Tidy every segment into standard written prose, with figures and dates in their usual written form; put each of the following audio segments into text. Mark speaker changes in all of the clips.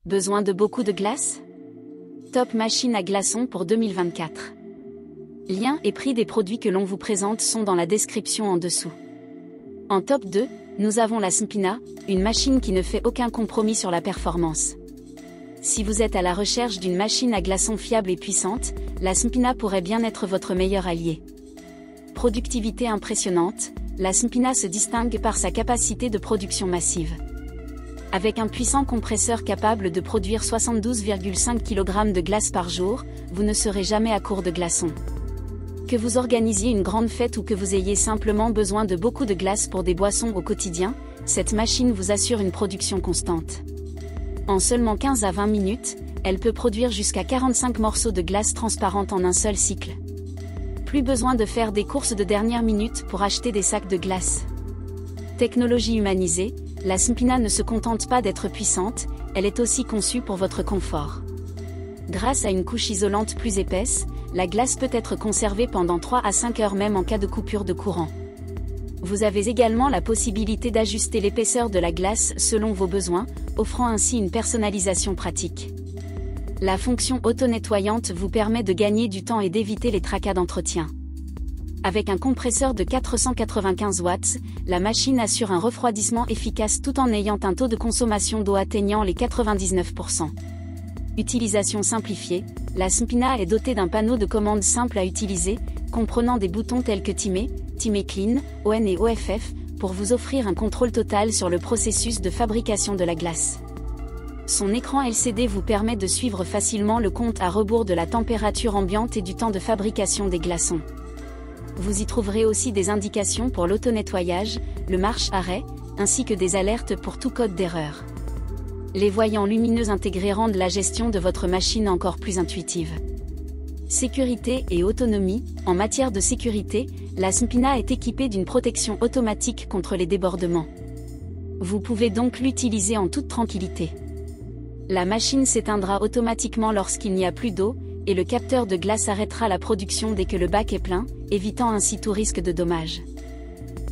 Speaker 1: Besoin de beaucoup de glace? Top machine à glaçons pour 2024. Lien et prix des produits que l'on vous présente sont dans la description en dessous. En top 2, nous avons la Spina, une machine qui ne fait aucun compromis sur la performance. Si vous êtes à la recherche d'une machine à glaçons fiable et puissante, la Spina pourrait bien être votre meilleur allié. Productivité impressionnante, la Spina se distingue par sa capacité de production massive. Avec un puissant compresseur capable de produire 72,5 kg de glace par jour, vous ne serez jamais à court de glaçons. Que vous organisiez une grande fête ou que vous ayez simplement besoin de beaucoup de glace pour des boissons au quotidien, cette machine vous assure une production constante. En seulement 15 à 20 minutes, elle peut produire jusqu'à 45 morceaux de glace transparente en un seul cycle. Plus besoin de faire des courses de dernière minute pour acheter des sacs de glace. Technologie humanisée, la Spina ne se contente pas d'être puissante, elle est aussi conçue pour votre confort. Grâce à une couche isolante plus épaisse, la glace peut être conservée pendant 3 à 5 heures même en cas de coupure de courant. Vous avez également la possibilité d'ajuster l'épaisseur de la glace selon vos besoins, offrant ainsi une personnalisation pratique. La fonction auto-nettoyante vous permet de gagner du temps et d'éviter les tracas d'entretien. Avec un compresseur de 495 watts, la machine assure un refroidissement efficace tout en ayant un taux de consommation d'eau atteignant les 99%. Utilisation simplifiée, la Spina est dotée d'un panneau de commande simple à utiliser, comprenant des boutons tels que Timer, Timer Clean, ON et OFF, pour vous offrir un contrôle total sur le processus de fabrication de la glace. Son écran LCD vous permet de suivre facilement le compte à rebours de la température ambiante et du temps de fabrication des glaçons. Vous y trouverez aussi des indications pour l'auto-nettoyage, le marche-arrêt, ainsi que des alertes pour tout code d'erreur. Les voyants lumineux intégrés rendent la gestion de votre machine encore plus intuitive. Sécurité et autonomie, en matière de sécurité, la Spina est équipée d'une protection automatique contre les débordements. Vous pouvez donc l'utiliser en toute tranquillité. La machine s'éteindra automatiquement lorsqu'il n'y a plus d'eau, et le capteur de glace arrêtera la production dès que le bac est plein, évitant ainsi tout risque de dommage.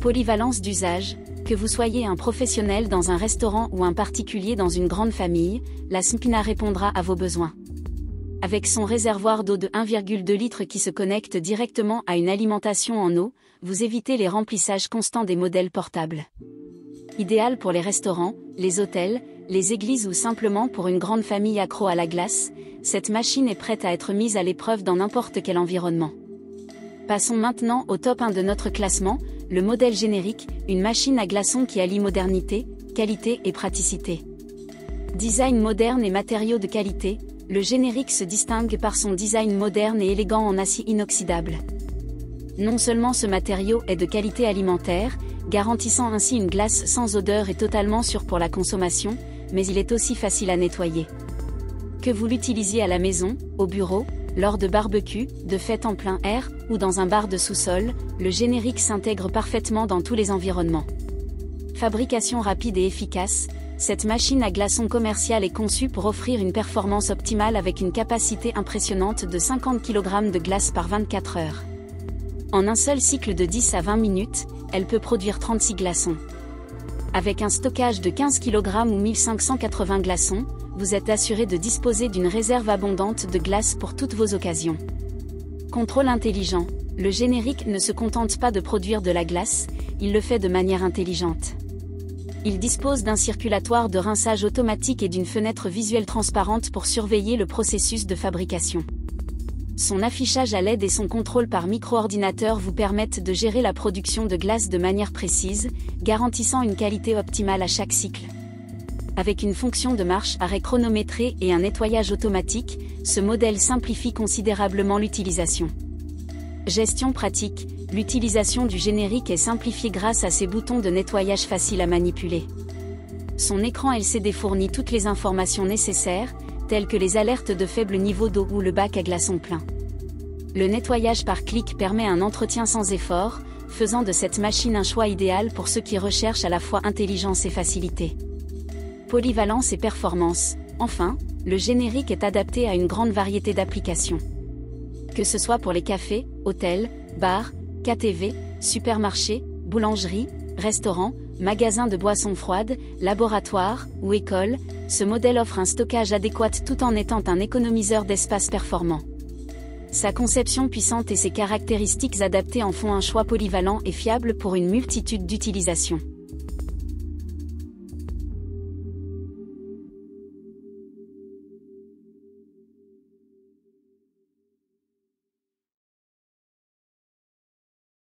Speaker 1: Polyvalence d'usage, que vous soyez un professionnel dans un restaurant ou un particulier dans une grande famille, la Spina répondra à vos besoins. Avec son réservoir d'eau de 1,2 litre qui se connecte directement à une alimentation en eau, vous évitez les remplissages constants des modèles portables. Idéal pour les restaurants, les hôtels, les églises ou simplement pour une grande famille accro à la glace, cette machine est prête à être mise à l'épreuve dans n'importe quel environnement. Passons maintenant au top 1 de notre classement, le modèle générique, une machine à glaçons qui allie modernité, qualité et praticité. Design moderne et matériaux de qualité, le générique se distingue par son design moderne et élégant en acier inoxydable. Non seulement ce matériau est de qualité alimentaire, garantissant ainsi une glace sans odeur et totalement sûre pour la consommation, mais il est aussi facile à nettoyer. Que vous l'utilisiez à la maison, au bureau, lors de barbecue, de fêtes en plein air, ou dans un bar de sous-sol, le générique s'intègre parfaitement dans tous les environnements. Fabrication rapide et efficace, cette machine à glaçons commerciale est conçue pour offrir une performance optimale avec une capacité impressionnante de 50 kg de glace par 24 heures. En un seul cycle de 10 à 20 minutes, elle peut produire 36 glaçons. Avec un stockage de 15 kg ou 1580 glaçons, vous êtes assuré de disposer d'une réserve abondante de glace pour toutes vos occasions. Contrôle intelligent, le générique ne se contente pas de produire de la glace, il le fait de manière intelligente. Il dispose d'un circulatoire de rinçage automatique et d'une fenêtre visuelle transparente pour surveiller le processus de fabrication. Son affichage à LED et son contrôle par micro-ordinateur vous permettent de gérer la production de glace de manière précise, garantissant une qualité optimale à chaque cycle. Avec une fonction de marche-arrêt chronométrée et un nettoyage automatique, ce modèle simplifie considérablement l'utilisation. Gestion pratique, l'utilisation du générique est simplifiée grâce à ses boutons de nettoyage faciles à manipuler. Son écran LCD fournit toutes les informations nécessaires, telles que les alertes de faible niveau d'eau ou le bac à glaçons plein. Le nettoyage par clic permet un entretien sans effort, faisant de cette machine un choix idéal pour ceux qui recherchent à la fois intelligence et facilité. Polyvalence et performance, enfin, le générique est adapté à une grande variété d'applications. Que ce soit pour les cafés, hôtels, bars, KTV, supermarchés, boulangeries, restaurants, magasin de boissons froides, laboratoire ou école, ce modèle offre un stockage adéquat tout en étant un économiseur d'espace performant. Sa conception puissante et ses caractéristiques adaptées en font un choix polyvalent et fiable pour une multitude d'utilisations.